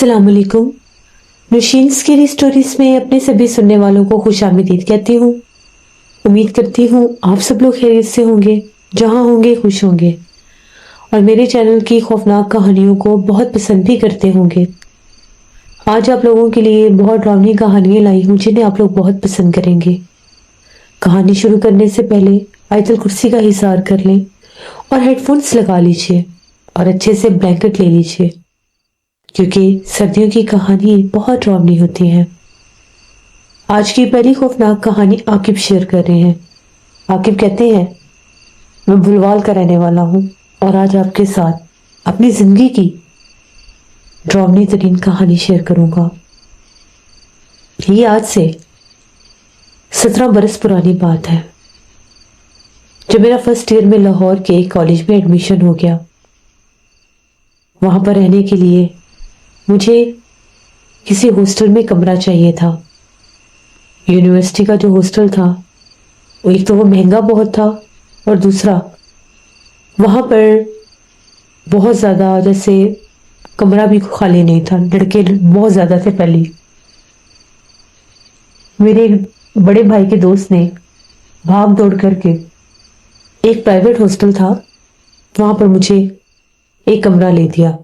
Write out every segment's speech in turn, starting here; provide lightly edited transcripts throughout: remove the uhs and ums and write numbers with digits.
अस्सलाम वालेकुम। Nausheen scary stories में अपने सभी सुनने वालों को खुश आमदीद कहती हूँ। उम्मीद करती हूँ आप सब लोग खैरियत से होंगे, जहाँ होंगे खुश होंगे और मेरे चैनल की खौफनाक कहानियों को बहुत पसंद भी करते होंगे। आज आप लोगों के लिए बहुत डरावनी कहानियाँ लाई हूँ जिन्हें आप लोग बहुत पसंद करेंगे। कहानी शुरू करने से पहले आयतल कुर्सी का हिसार कर लें और हेडफोन्स लगा लीजिए और अच्छे से ब्लैंकेट ले लीजिए, क्योंकि सर्दियों की कहानी बहुत डरावनी होती है। आज की पहली खौफनाक कहानी आकिब शेयर कर रहे हैं। आकिब कहते हैं, मैं बुलवाल का रहने वाला हूँ और आज आपके साथ अपनी जिंदगी की डरावनी तरीन कहानी शेयर करूंगा। ये आज से 17 बरस पुरानी बात है, जब मेरा फर्स्ट ईयर में लाहौर के एक कॉलेज में एडमिशन हो गया। वहां पर रहने के लिए मुझे किसी हॉस्टल में कमरा चाहिए था। यूनिवर्सिटी का जो हॉस्टल था, एक तो वो महंगा बहुत था और दूसरा वहाँ पर बहुत ज़्यादा जैसे कमरा भी खाली नहीं था, लड़के बहुत ज़्यादा थे। पहले मेरे बड़े भाई के दोस्त ने भाग दौड़ करके एक प्राइवेट हॉस्टल था, वहाँ पर मुझे एक कमरा ले दिया।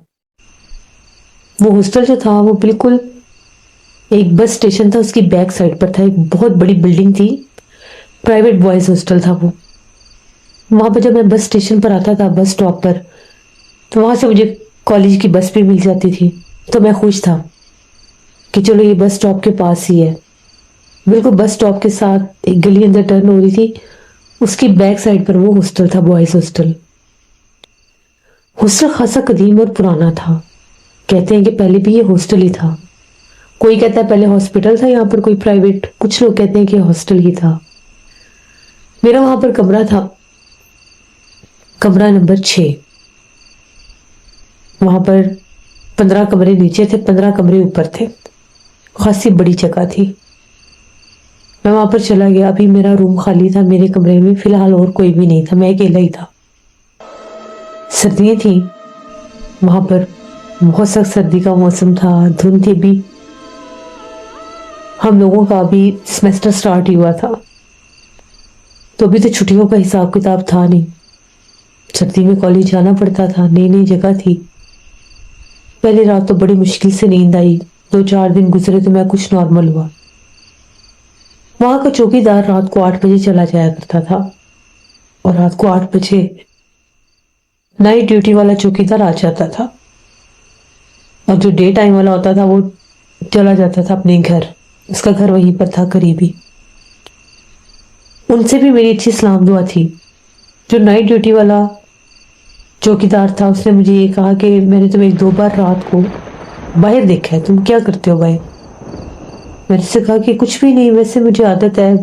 वो हॉस्टल जो था वो बिल्कुल एक बस स्टेशन था, उसकी बैक साइड पर था। एक बहुत बड़ी बिल्डिंग थी, प्राइवेट बॉयज हॉस्टल था वो। वहाँ पर जब मैं बस स्टेशन पर आता था, बस स्टॉप पर, तो वहाँ से मुझे कॉलेज की बस भी मिल जाती थी। तो मैं खुश था कि चलो ये बस स्टॉप के पास ही है। बिल्कुल बस स्टॉप के साथ एक गली अंदर टर्न हो रही थी, उसकी बैक साइड पर वो हॉस्टल था, बॉयज हॉस्टल। हॉस्टल खासा कदीम और पुराना था। कहते हैं कि पहले भी ये हॉस्टल ही था। कोई कहता है पहले हॉस्पिटल था यहाँ पर कोई प्राइवेट, कुछ लोग कहते हैं कि हॉस्टल ही था। मेरा वहां पर कमरा था, कमरा नंबर 6। वहां पर 15 कमरे नीचे थे, 15 कमरे ऊपर थे। खासी बड़ी जगह थी। मैं वहां पर चला गया। अभी मेरा रूम खाली था मेरे कमरे में, फिलहाल और कोई भी नहीं था, मैं अकेला ही था। सर्दियां थी, वहां पर बहुत सख्त सर्दी का मौसम था, धुंध थी भी। हम लोगों का अभी सेमेस्टर स्टार्ट ही हुआ था, तो अभी तो छुट्टियों का हिसाब किताब था नहीं। सर्दी में कॉलेज जाना पड़ता था, नई नई जगह थी। पहली रात तो बड़ी मुश्किल से नींद आई। 2-4 दिन गुजरे तो मैं कुछ नॉर्मल हुआ। वहां का चौकीदार रात को 8 बजे चला जाया करता था और रात को 8 बजे नाइट ड्यूटी वाला चौकीदार आ जाता था और जो डे टाइम वाला होता था वो चला जाता था अपने घर। उसका घर वहीं पर था, करीबी। उनसे भी मेरी अच्छी सलाम दुआ थी। जो नाइट ड्यूटी वाला चौकीदार था, उसने मुझे ये कहा कि मैंने तुम्हें 1-2 बार रात को बाहर देखा है, तुम क्या करते हो बाहर? मैंने से कहा कि कुछ भी नहीं, वैसे मुझे आदत है,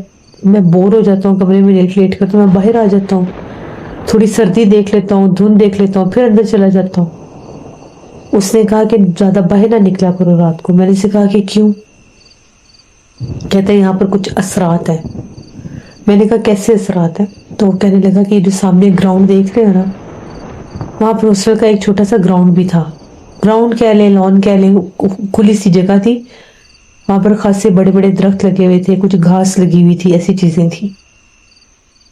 मैं बोर हो जाता हूँ कमरे में लेट लेट कर, तो मैं बाहर आ जाता हूँ, थोड़ी सर्दी देख लेता हूँ, धुंध देख लेता हूँ, फिर अंदर चला जाता हूँ। उसने कहा कि ज्यादा बाहर ना निकला करो रात को। मैंने से कहा कि क्यों? कहते हैं यहाँ पर कुछ असरात है। मैंने कहा कैसे असरात है? तो वो कहने लगा कि जो सामने ग्राउंड देख रहे हो ना, वहां पर हॉस्टल का एक छोटा सा ग्राउंड भी था। ग्राउंड कह लें, लॉन कह लें, खुली सी जगह थी। वहां पर खासे बड़े बड़े दरख्त लगे हुए थे, कुछ घास लगी हुई थी, ऐसी चीजें थी।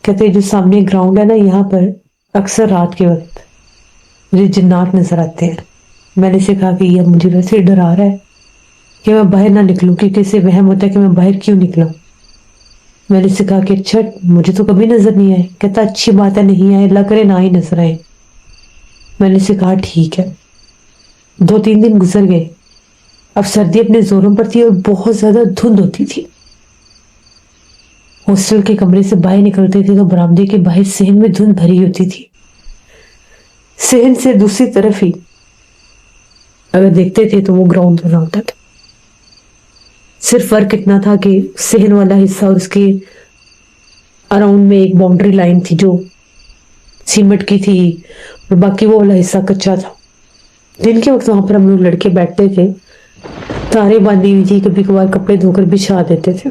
कहते जो सामने ग्राउंड है ना, यहाँ पर अक्सर रात के वक्त मुझे जिन्नात नजर आते हैं। मैंने से कहा कि ये मुझे वैसे डरा रहा है कि मैं बाहर ना निकलूं, क्योंकि इससे वहम होता है कि मैं बाहर क्यों निकलूं। मैंने से कहा कि अच्छा, मुझे तो कभी नजर नहीं आए। कहता अच्छी बात है, नहीं आए, अल्लाह करे ना ही नजर आए। मैंने से कहा ठीक है। 2-3 दिन गुजर गए। अब सर्दी अपने जोरों पर थी और बहुत ज्यादा धुंध होती थी। हॉस्टल के कमरे से बाहर निकलते थे तो बरामदे के बाहर सहन में धुंध भरी होती थी। सहन से दूसरी तरफ ही अगर देखते थे तो वो ग्राउंड बना होता था। सिर्फ फर्क इतना था कि सहन वाला हिस्सा और उसके अराउंड में एक बाउंड्री लाइन थी जो सीमेंट की थी और बाकी वो वाला हिस्सा कच्चा था। दिन के वक्त वहां पर हम लोग लड़के बैठते थे, तारे बांधी हुई थी, कभी कभार कपड़े धोकर बिछा देते थे।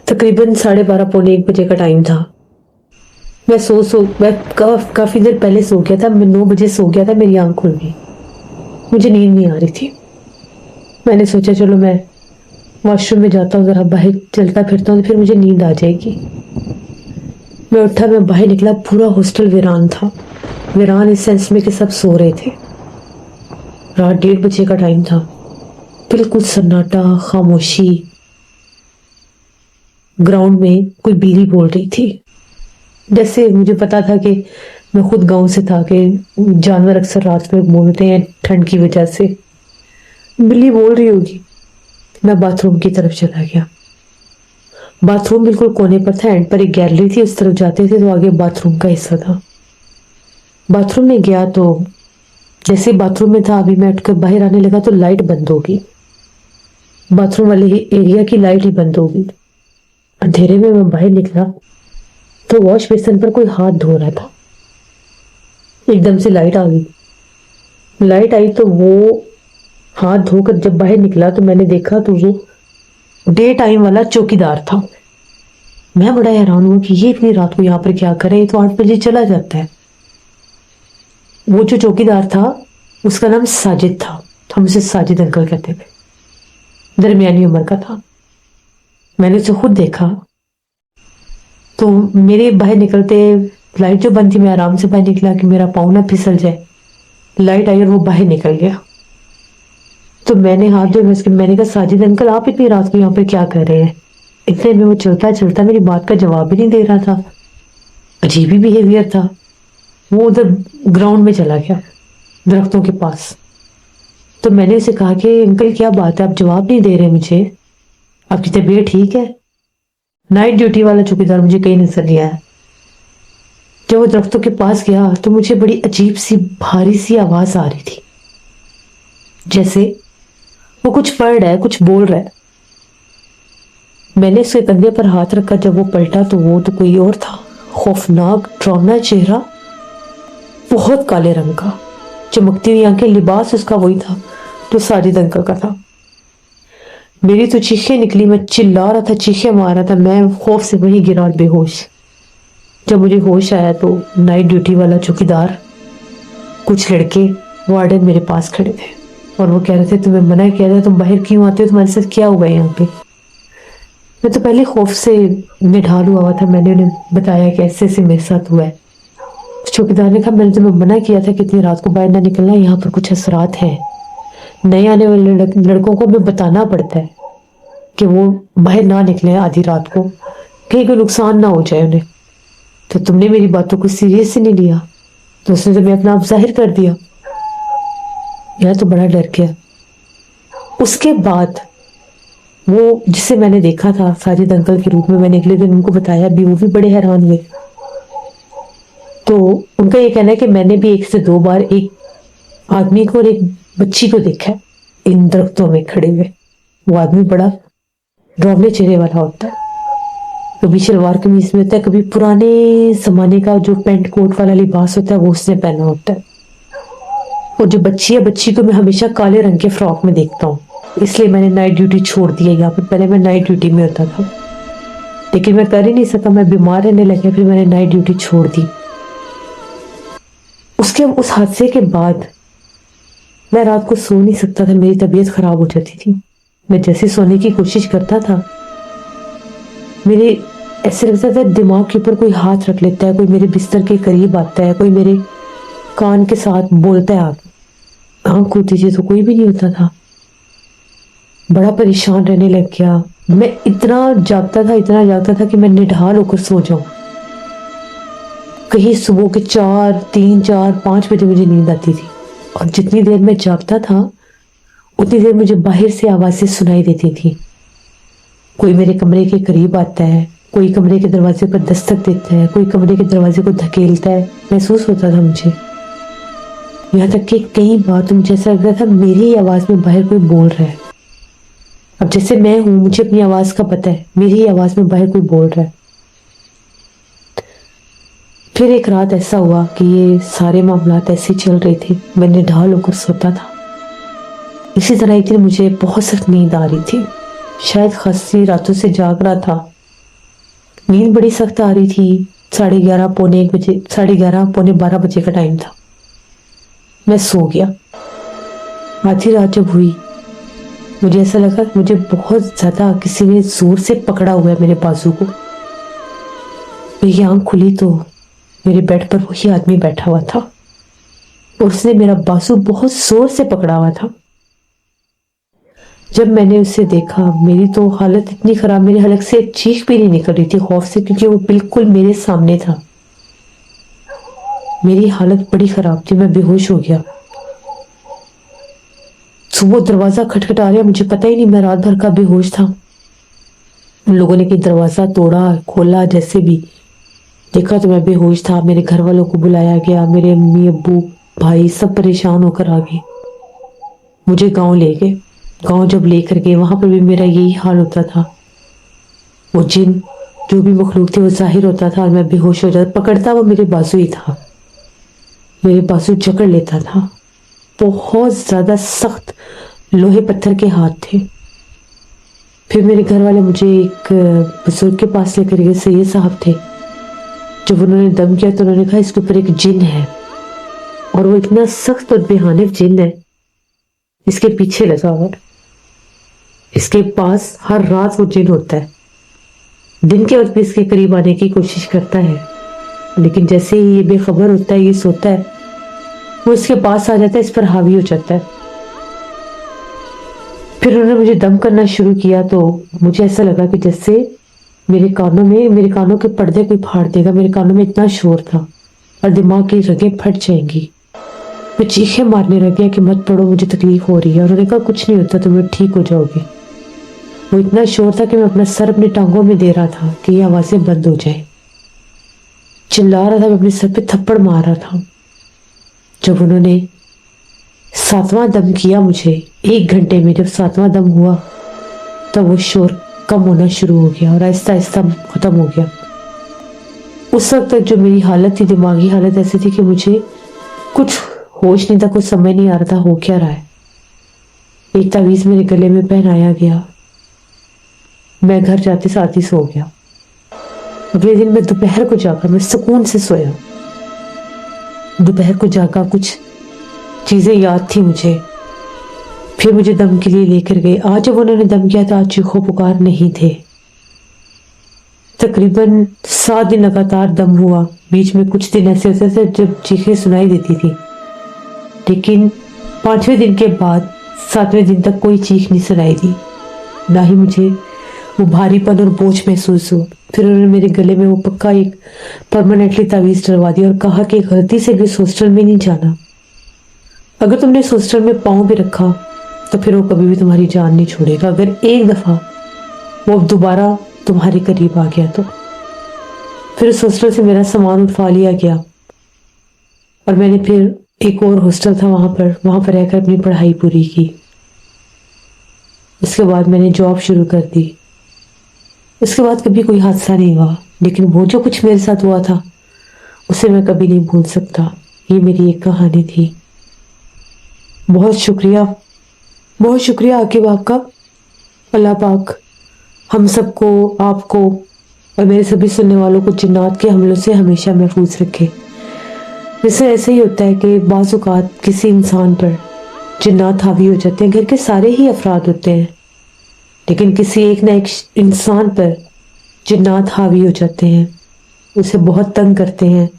तकरीबन 12:30 पौने 1 बजे का टाइम था। मैं काफी देर पहले सो गया था। मैं 9 बजे सो गया था, मेरी आंख खुल गई। मुझे नींद नहीं आ रही थी। मैंने सोचा चलो मैं वॉशरूम में जाता हूँ, ज़रा बाहर चलता फिरता हूँ तो फिर मुझे नींद आ जाएगी। मैं उठा, मैं बाहर निकला, पूरा हॉस्टल वीरान था। वीरान इस सेंस में कि सब सो रहे थे। रात 1:30 का टाइम था, बिल्कुल सन्नाटा, खामोशी। ग्राउंड में कोई बिल्ली बोल रही थी। जैसे मुझे पता था कि मैं खुद गांव से था कि जानवर अक्सर रात में बोलते हैं ठंड की वजह से। बिल्ली बोल रही होगी। मैं बाथरूम की तरफ चला गया। बाथरूम बिल्कुल कोने पर था, एंड पर एक गैलरी थी, उस तरफ जाते थे तो आगे बाथरूम का हिस्सा था। बाथरूम में गया तो जैसे बाथरूम में था, अभी मैं उठकर बाहर आने लगा तो लाइट बंद होगी। बाथरूम वाले एरिया की लाइट ही बंद होगी। अंधेरे में मैं बाहर निकला तो वॉश बेसिन पर कोई हाथ धो रहा था। एकदम से लाइट आ गई। लाइट आई तो वो हाथ धोकर जब बाहर निकला तो मैंने देखा तो वो डे टाइम वाला चौकीदार था। मैं बड़ा हैरान हुआ कि ये इतनी रात को यहाँ पर क्या करे, तो 8 बजे चला जाता है। वो जो चौकीदार था उसका नाम साजिद था, हम उसे साजिद अंकल कहते थे। दरमियानी उम्र का था। मैंने उसे खुद देखा तो मेरे बाहर निकलते, लाइट जो बंद थी, मैं आराम से बाहर निकला कि मेरा पाँव ना फिसल जाए। लाइट आई और वो बाहर निकल गया। तो मैंने हाथ जोड़े उसके, मैंने कहा साजिद अंकल आप इतनी रात को यहाँ पर क्या कर रहे हैं? इतने में वो चलता चलता मेरी बात का जवाब भी नहीं दे रहा था। अजीब ही बिहेवियर था। वो उधर ग्राउंड में चला गया, दरख्तों के पास। तो मैंने उसे कहा कि अंकल क्या बात है, आप जवाब नहीं दे रहे मुझे, आपकी तबीयत ठीक है? नाइट ड्यूटी वाला चौकीदार मुझे कहीं नजर नहीं आया। जब वो दरख्तों के पास गया तो मुझे बड़ी अजीब सी भारी सी आवाज आ रही थी, जैसे वो कुछ पढ़ रहा है, कुछ बोल रहा है। मैंने उसके कंधे पर हाथ रखा। जब वो पलटा तो वो तो कोई और था। खौफनाक डरावना चेहरा, बहुत काले रंग का, चमकती हुई आंखें, लिबास उसका वही था जो साजिद अंकल का था। मेरी तो चीखें निकली, मैं चिल्ला रहा था, चीखें मार रहा था। मैं खौफ से वहीं गिरा और बेहोश। जब मुझे होश आया तो नाइट ड्यूटी वाला चौकीदार, कुछ लड़के वार्डन मेरे पास खड़े थे और वो कह रहे थे तुम्हें मना किया था, तुम बाहर क्यों आते हो, तुम्हारे साथ क्या हुआ है यहाँ पे? मैं तो पहले खौफ से निढाल हुआ था। मैंने उन्हें बताया कि ऐसे ऐसे मेरे साथ हुआ है। चौकीदार ने कहा मैंने तुम्हें मना किया था कि इतनी रात को बाहर ना निकलना, यहाँ पर कुछ असरात हैं। नए आने वाले लड़कों को हमें बताना पड़ता है कि वो बाहर ना निकले आधी रात को, कहीं कोई नुकसान ना हो जाए उन्हें। तो तुमने मेरी बातों को सीरियस से नहीं लिया, तो उसने तुम्हें अपना आप जाहिर कर दिया। यह तो बड़ा डर गया। उसके बाद वो जिसे मैंने देखा था साजिद अंकल के रूप में, मैंने अगले दिन उनको बताया भी, वो भी बड़े हैरान हुए। तो उनका ये कहना है कि मैंने भी 1 से 2 बार एक आदमी को और एक बच्ची को देखा है इन दरख्तों में खड़े हुए। वो आदमी बड़ा डरावने चेहरे वाला होता है, कभी शलवार कमीज में होता है, कभी पुराने जमाने का जो पेंट कोट वाला लिबास होता है वो उसने पहना होता है। और जो बच्ची है, बच्ची को मैं हमेशा काले रंग के फ्रॉक में देखता हूँ, इसलिए मैंने नाइट ड्यूटी छोड़ दी है यहाँ पे। पहले मैं नाइट ड्यूटी में होता था लेकिन मैं कर ही नहीं सका, मैं बीमार रहने लगा, फिर मैंने नाइट ड्यूटी छोड़ दी। उसके उस हादसे के बाद मैं रात को सो नहीं सकता था, मेरी तबीयत खराब हो जाती थी। मैं जैसे सोने की कोशिश करता था, मेरे ऐसे लगता था दिमाग के ऊपर कोई हाथ रख लेता है, कोई मेरे बिस्तर के करीब आता है, कोई मेरे कान के साथ बोलता है। आंख खुलती थी तो कोई भी नहीं होता था। बड़ा परेशान रहने लग गया। मैं इतना जागता था कि मैं निढाल होकर सो जाऊं। कहीं सुबह के 4, 3, 4, 5 बजे मुझे नींद आती थी, और जितनी देर मैं जागता था उतनी देर मुझे बाहर से आवाजें सुनाई देती थी। कोई मेरे कमरे के करीब आता है, कोई कमरे के दरवाजे पर दस्तक देता है, कोई कमरे के दरवाजे को धकेलता है। महसूस होता था मुझे, यहाँ तक कि कई बार तो मुझे ऐसा लगता था मेरी ही आवाज में बाहर कोई बोल रहा है। अब जैसे मैं हूं, मुझे अपनी आवाज का पता है, मेरी ही आवाज में बाहर कोई बोल रहा है। फिर एक रात ऐसा हुआ कि ये सारे मामलात ऐसे चल रहे थे, मैंने ढाल होकर सोता था। इसी तरह एक दिन मुझे बहुत सख्त नींद आ रही थी, शायद खासी रातों से जाग रहा था। नींद बड़ी सख्त आ रही थी। 11:30 पौने 1 बजे, 11:30 पौने 12 बजे का टाइम था। मैं सो गया। आधी रात जब हुई, मुझे ऐसा लगा कि मुझे बहुत ज़्यादा किसी ने जोर से पकड़ा हुआ है मेरे बाजू को। मेरी आंख खुली तो मेरे बेड पर वही आदमी बैठा हुआ था और उसने मेरा बाजू बहुत जोर से पकड़ा हुआ था। जब मैंने उसे देखा, मेरी तो हालत इतनी खराब, मेरी हलक से एक चीख भी नहीं निकल रही थी खौफ से, क्योंकि वो बिल्कुल मेरे सामने था। मेरी हालत बड़ी खराब थी, मैं बेहोश हो गया। सुबह दरवाजा खटखटा रहा, मुझे पता ही नहीं, मैं रात भर का बेहोश था। उन लोगों ने कि दरवाजा तोड़ा, खोला, जैसे भी देखा तो मैं बेहोश था। मेरे घर वालों को बुलाया गया, मेरे अम्मी अब्बू भाई सब परेशान होकर आ गए। मुझे गांव ले गए। गांव जब लेकर गए, वहां पर भी मेरा यही हाल होता था। वो जिन जो भी मखलूक थे वो जाहिर होता था और मैं बेहोश हो जाता। पकड़ता वो मेरे बाजू ही था, मेरे बाजू जकड़ लेता था। बहुत ज्यादा सख्त लोहे पत्थर के हाथ थे। फिर मेरे घर वाले मुझे एक बुजुर्ग के पास लेकर गए, सैयद साहब थे। जब उन्होंने दम किया तो उन्होंने कहा इसके ऊपर एक जिन है और वो इतना सख्त और बेहानिफ जिन है, इसके पीछे लगा हुआ, इसके पास हर रात वो जिन होता है। दिन के वक्त भी इसके करीब आने की कोशिश करता है, लेकिन जैसे ही ये बेखबर होता है, ये सोता है, वो इसके पास आ जाता है, इस पर हावी हो जाता है। फिर उन्होंने मुझे दम करना शुरू किया तो मुझे ऐसा लगा कि जैसे मेरे कानों के पर्दे कोई फाड़ देगा। मेरे कानों में इतना शोर था और दिमाग की रगें फट जाएंगी। मैं चीखें मारने लग गया कि मत पढ़ो, मुझे तकलीफ हो रही है। उन्होंने कहा कुछ नहीं होता, तुम्हें ठीक हो जाओगे। वो इतना शोर था कि मैं अपना सर अपनी टांगों में दे रहा था कि ये आवाजें बंद हो जाए। चिल्ला रहा था, मैं अपने सर पे थप्पड़ मार रहा था। जब उन्होंने 7वां दम किया मुझे, 1 घंटे में जब 7वां दम हुआ, तब वो शोर कम होना शुरू हो गया और आहिस्ता आहिस्ता खत्म हो गया। उस वक्त तक जो मेरी हालत थी, दिमागी हालत ऐसी थी कि मुझे कुछ होश नहीं था, कुछ समझ नहीं आ रहा था हो क्या रहा है। एक तावीज मेरे गले में पहनाया गया। मैं घर जाते साथ ही सो गया। अगले दिन मैं दोपहर को जाकर मैं सुकून से सोया। दोपहर को जाकर कुछ चीजें याद थी मुझे। फिर मुझे दम के लिए लेकर गए। आज जब उन्होंने दम किया तो आज चीखो पुकार नहीं थे। तकरीबन 7 दिन लगातार दम हुआ। बीच में कुछ दिन ऐसे होते थे जब चीखें सुनाई देती थी, लेकिन 5वें दिन के बाद 7वें दिन तक कोई चीख नहीं सुनाई दी, ना ही मुझे वो भारीपन और बोझ महसूस हुआ। फिर उन्होंने मेरे गले में वो पक्का एक परमानेंटली तावीज डलवा दिया और कहा कि गलती से भी उस हॉस्टल में नहीं जाना। अगर तुमने इस हॉस्टल में पाँव भी रखा तो फिर वो कभी भी तुम्हारी जान नहीं छोड़ेगा। अगर एक दफा वो दोबारा तुम्हारे करीब आ गया तो। फिर उस हॉस्टल से मेरा सामान उठवा लिया गया और मैंने फिर एक और हॉस्टल था वहां पर रहकर अपनी पढ़ाई पूरी की। उसके बाद मैंने जॉब शुरू कर दी। उसके बाद कभी कोई हादसा नहीं हुआ, लेकिन वो जो कुछ मेरे साथ हुआ था उसे मैं कभी नहीं भूल सकता। ये मेरी एक कहानी थी। बहुत शुक्रिया आकिब आपका। अल्लाह पाक हम सबको, आपको और मेरे सभी सुनने वालों को जिन्नात के हमलों से हमेशा महफूज रखे। जैसे ऐसे ही होता है कि बाज़ औक़ात किसी इंसान पर जिन्नात हावी हो जाते हैं। घर के सारे ही अफराद होते हैं, लेकिन किसी एक ना एक इंसान पर जिन्नात हावी हो जाते हैं, उसे बहुत तंग करते हैं,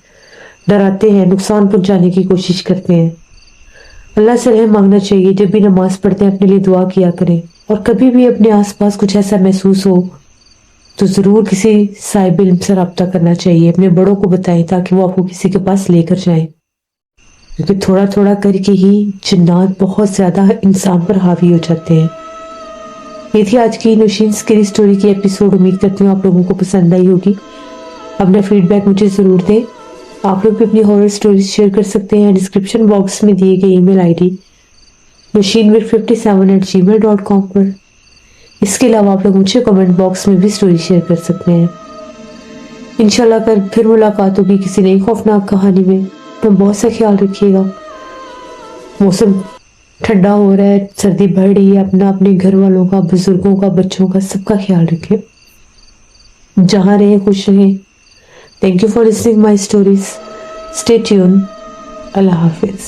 डराते हैं, नुकसान पहुंचाने की कोशिश करते हैं। अल्लाह से रहम मांगना चाहिए। जब भी नमाज पढ़ते हैं अपने लिए दुआ किया करें, और कभी भी अपने आसपास कुछ ऐसा महसूस हो तो ज़रूर किसी साहिब इल्म से रब्ता करना चाहिए। अपने बड़ों को बताएं ताकि वो आपको किसी के पास लेकर जाएं, क्योंकि थोड़ा थोड़ा करके ही जिन्नात बहुत ज़्यादा इंसान पर हावी हो जाते हैं। ये थी आज की नौशीन स्केरी स्टोरी की एपिसोड। उम्मीद करती हूँ आप लोगों को पसंद आई होगी। अपना फीडबैक मुझे ज़रूर दें। आप लोग भी अपनी हॉरर स्टोरीज शेयर कर सकते हैं डिस्क्रिप्शन बॉक्स में दिए गए ईमेल आईडी noshinmir57@gmail.com पर। इसके अलावा आप लोग मुझे कमेंट बॉक्स में भी स्टोरी शेयर कर सकते हैं। इंशाल्लाह कल फिर मुलाकात होगी किसी नई खौफनाक कहानी में। तो बहुत सा ख्याल रखिएगा। मौसम ठंडा हो रहा है, सर्दी बढ़ रही है। अपने घर वालों का, बुजुर्गों का, बच्चों का, सबका ख्याल रखें। जहाँ रहें खुश रहें। Thank you for listening my stories. Stay tune. Allah Hafiz.